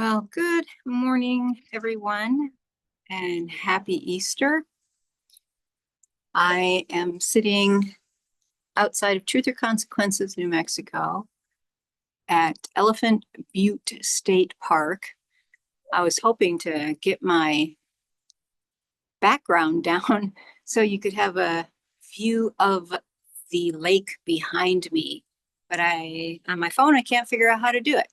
Well, good morning, everyone, and happy Easter. I am sitting outside of Truth or Consequences, New Mexico, at Elephant Butte State Park. I was hoping to get my background down so you could have a view of the lake behind me, but on my phone, I can't figure out how to do it.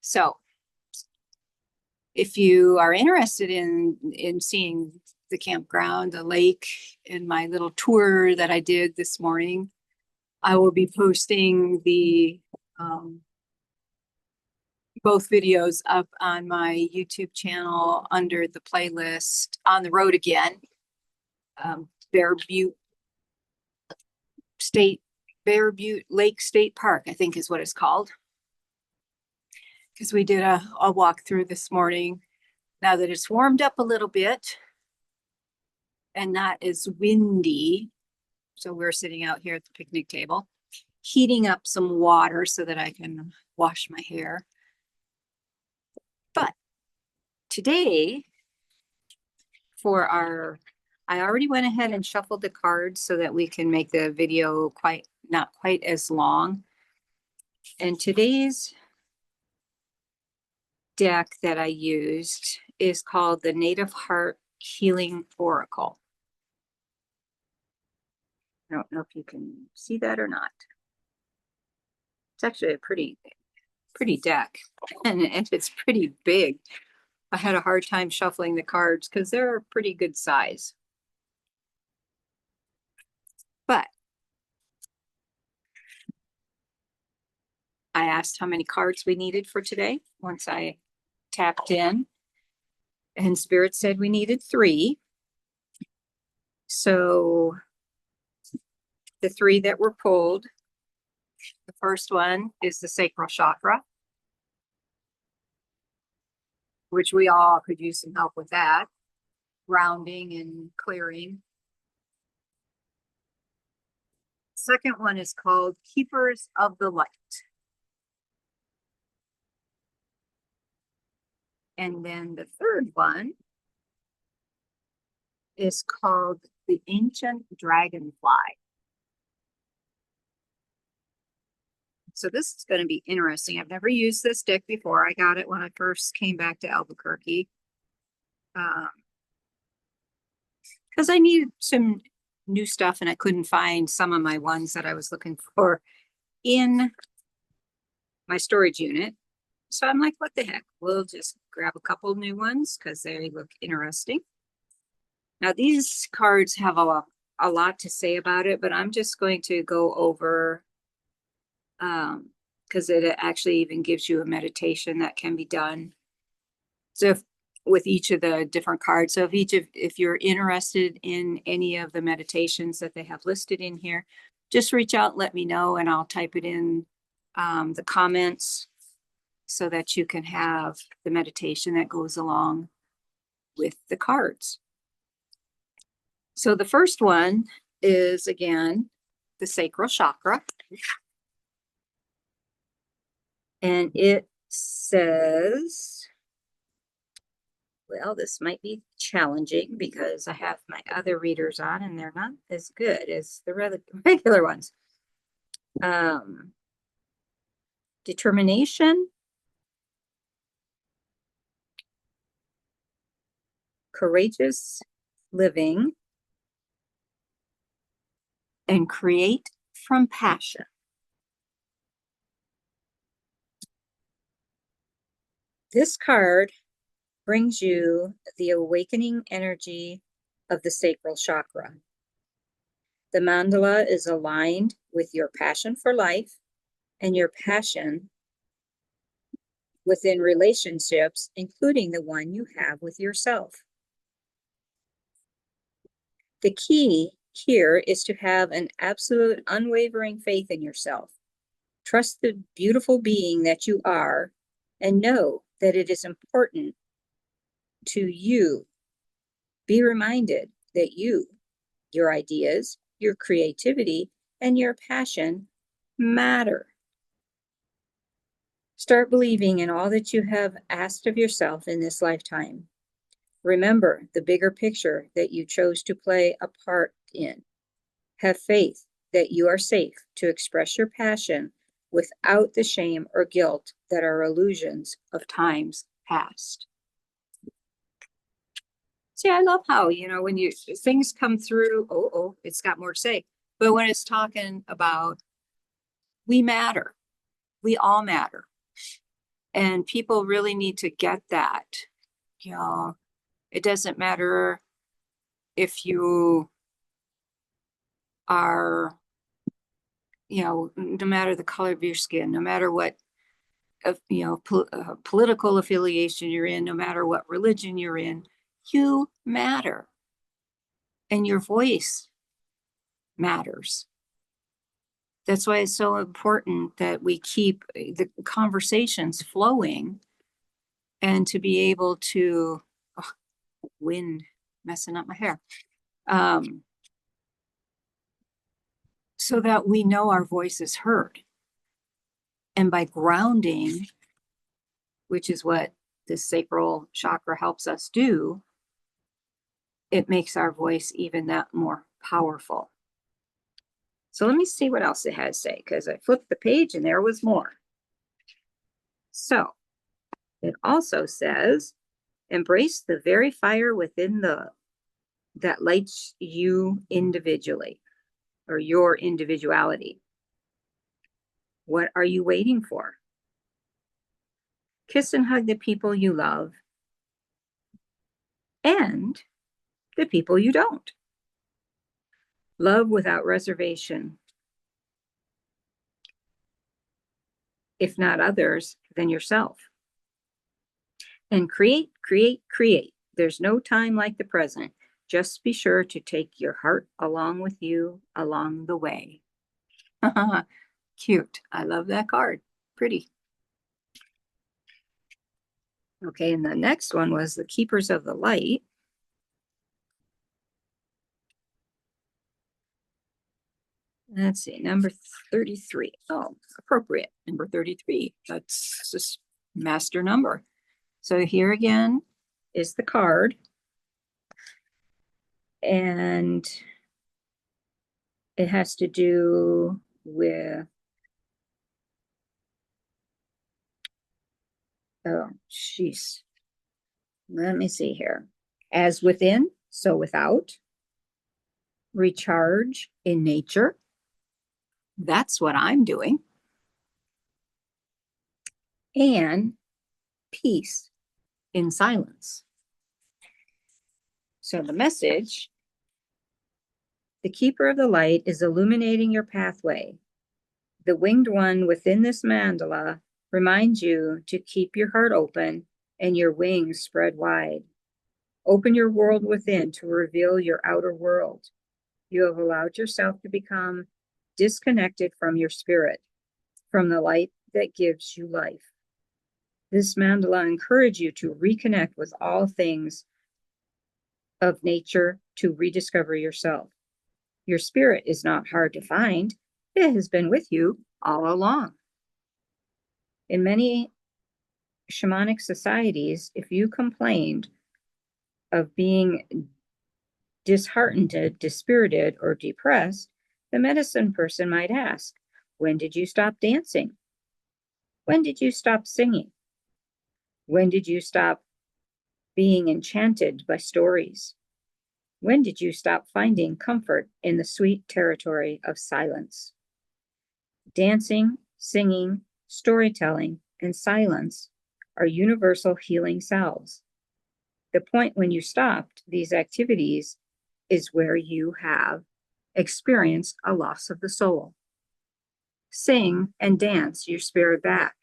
So if you are interested in seeing the campground, the lake, and my little tour that I did this morning, I will be posting the both videos up on my YouTube channel under the playlist On the Road Again. Bear Butte Lake State Park, I think is what it's called. Because we did a walkthrough this morning. Now that it's warmed up a little bit and not as windy, so we're sitting out here at the picnic table, heating up some water so that I can wash my hair. But today, I already went ahead and shuffled the cards so that we can make the video not quite as long. And today's deck that I used is called the Native Heart Healing Oracle. I don't know if you can see that or not. It's actually a pretty deck, and it's pretty big. I had a hard time shuffling the cards because they're a pretty good size. But I asked how many cards we needed for today once I tapped in, and Spirit said we needed 3. So the 3 that were pulled, the first one is the Sacral Chakra, which we all could use some help with that, grounding and clearing. Second one is called Keepers of the Light. And then the third one is called the Ancient Dragonfly. So this is going to be interesting. I've never used this deck before. I got it when I first came back to Albuquerque. Because I needed some new stuff and I couldn't find some of my ones that I was looking for in my storage unit. So I'm like, what the heck? We'll just grab a couple new ones because they look interesting. Now these cards have a lot to say about it, but I'm just going to go over because it actually even gives you a meditation that can be done. So with each of the different cards. So if you're interested in any of the meditations that they have listed in here, just reach out, let me know, and I'll type it in the comments so that you can have the meditation that goes along with the cards. So the first one is, again, the Sacral Chakra. And it says, well, this might be challenging because I have my other readers on and they're not as good as the regular ones. Determination, courageous living, and create from passion. This card brings you the awakening energy of the Sacral Chakra. The mandala is aligned with your passion for life and your passion within relationships, including the one you have with yourself. The key here is to have an absolute unwavering faith in yourself. Trust the beautiful being that you are and know that it is important to you. Be reminded that you, your ideas, your creativity, and your passion matter. Start believing in all that you have asked of yourself in this lifetime. Remember the bigger picture that you chose to play a part in. Have faith that you are safe to express your passion without the shame or guilt that are illusions of times past. See, I love how, when things come through, it's got more to say. But when it's talking about we matter, we all matter. And people really need to get that. It doesn't matter if you are, no matter the color of your skin, no matter what, political affiliation you're in, no matter what religion you're in, you matter. And your voice matters. That's why it's so important that we keep the conversations flowing and to be able to, wind messing up my hair, so that we know our voice is heard. And by grounding, which is what the sacral chakra helps us do, it makes our voice even that more powerful. So let me see what else it has to say, because I flipped the page and there was more. So it also says, embrace the very fire within that lights you individually, or your individuality. What are you waiting for? Kiss and hug the people you love and the people you don't. Love without reservation. If not others, then yourself. And create, create, create. There's no time like the present. Just be sure to take your heart along with you along the way. Cute. I love that card. Pretty. Okay, and the next one was the Keepers of the Light. Let's see, number 33. Oh, appropriate. Number 33. That's just master number. So here again is the card. And it has to do with, oh, jeez. Let me see here. As within, so without. Recharge in nature. That's what I'm doing. And peace in silence. So the message, the keeper of the light is illuminating your pathway. The winged one within this mandala reminds you to keep your heart open and your wings spread wide. Open your world within to reveal your outer world. You have allowed yourself to become disconnected from your spirit, from the light that gives you life. This mandala encourages you to reconnect with all things of nature to rediscover yourself. Your spirit is not hard to find. It has been with you all along. In many shamanic societies, if you complained of being disheartened, dispirited, or depressed, the medicine person might ask, when did you stop dancing? When did you stop singing? When did you stop being enchanted by stories? When did you stop finding comfort in the sweet territory of silence? Dancing, singing, storytelling, and silence are universal healing salves. The point when you stopped these activities is where you have experienced a loss of the soul. Sing and dance your spirit back.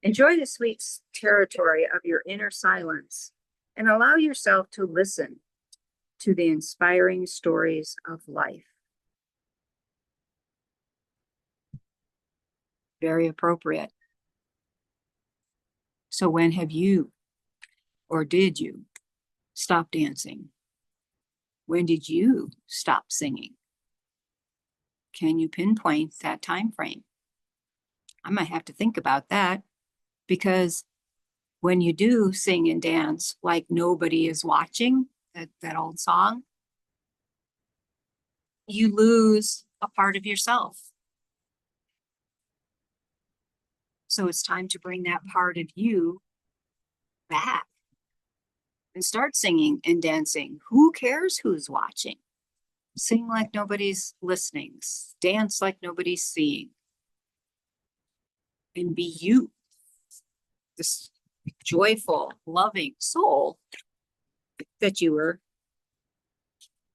Enjoy the sweet territory of your inner silence and allow yourself to listen to the inspiring stories of life. Very appropriate. So when have you, or did you, stop dancing? When did you stop singing? Can you pinpoint that time frame? I might have to think about that. Because when you do sing and dance like nobody is watching, that old song, you lose a part of yourself. So it's time to bring that part of you back and start singing and dancing. Who cares who's watching? Sing like nobody's listening. Dance like nobody's seeing. And be you, this joyful, loving soul that you were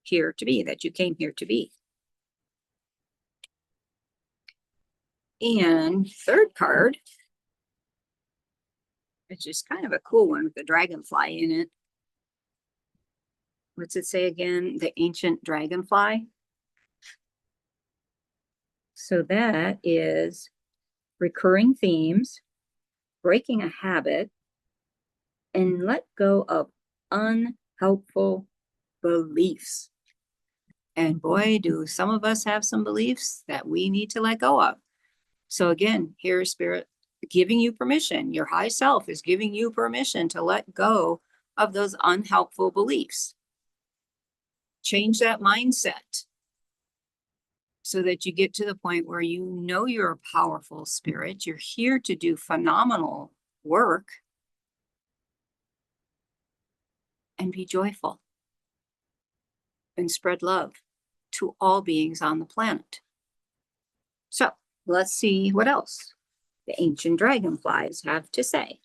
here to be, that you came here to be. And third card, which is kind of a cool one with the dragonfly in it. What's it say again? The ancient dragonfly. So that is recurring themes, breaking a habit, and let go of unhelpful beliefs. And boy, do some of us have some beliefs that we need to let go of. So again, here is Spirit giving you permission. Your high self is giving you permission to let go of those unhelpful beliefs. Change that mindset so that you get to the point where you know you're a powerful spirit. You're here to do phenomenal work and be joyful and spread love to all beings on the planet. So let's see what else the ancient dragonflies have to say.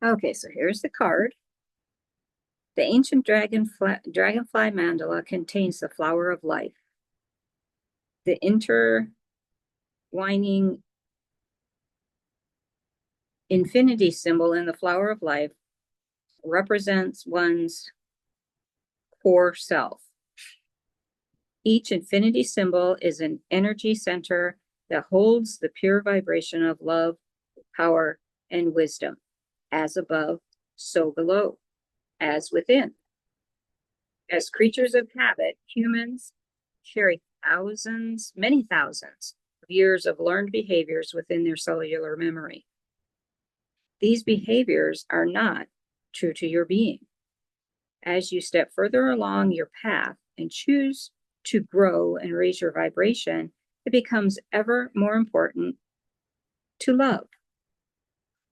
Okay, so here's the card. The ancient dragonfly mandala contains the flower of life. The intertwining infinity symbol in the flower of life represents one's core self. Each infinity symbol is an energy center that holds the pure vibration of love, power, and wisdom. As above, so below, as within. As creatures of habit, humans carry many thousands of years of learned behaviors within their cellular memory. These behaviors are not true to your being. As you step further along your path and choose to grow and raise your vibration, it becomes ever more important to love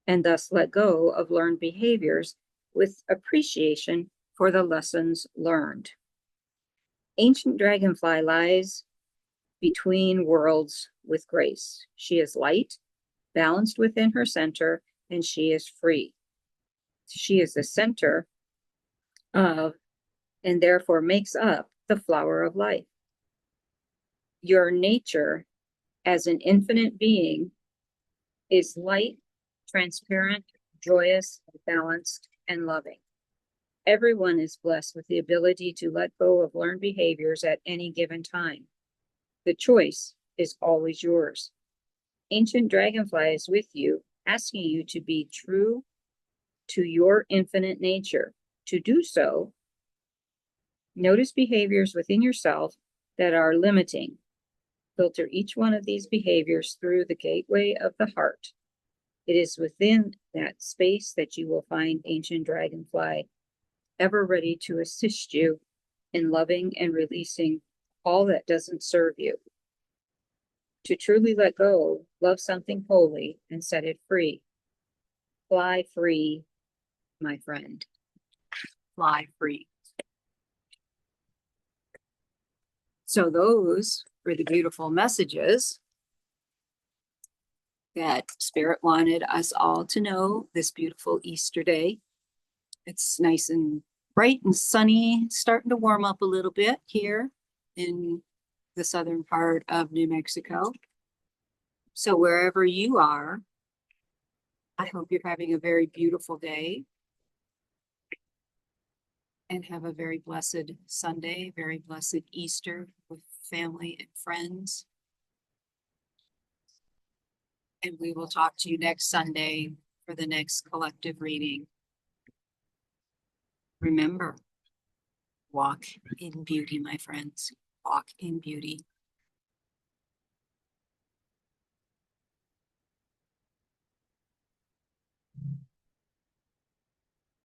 and thus let go of learned behaviors with appreciation for the lessons learned. Ancient dragonfly lies between worlds with grace. She is light, balanced within her center, and she is free. She is the center of, and therefore makes up, the flower of life. Your nature as an infinite being is light, transparent, joyous, balanced, and loving. Everyone is blessed with the ability to let go of learned behaviors at any given time. The choice is always yours. Ancient dragonfly is with you, asking you to be true to your infinite nature. To do so, notice behaviors within yourself that are limiting. Filter each one of these behaviors through the gateway of the heart. It is within that space that you will find ancient dragonfly, ever ready to assist you in loving and releasing all that doesn't serve you. To truly let go, love something holy and set it free. Fly free, my friend. Fly free. So those were the beautiful messages that Spirit wanted us all to know this beautiful Easter day. It's nice and bright and sunny, starting to warm up a little bit here in the southern part of New Mexico. So wherever you are, I hope you're having a very beautiful day and have a very blessed Sunday, very blessed Easter with family and friends. And we will talk to you next Sunday for the next collective reading. Remember, walk in beauty, my friends. Walk in beauty.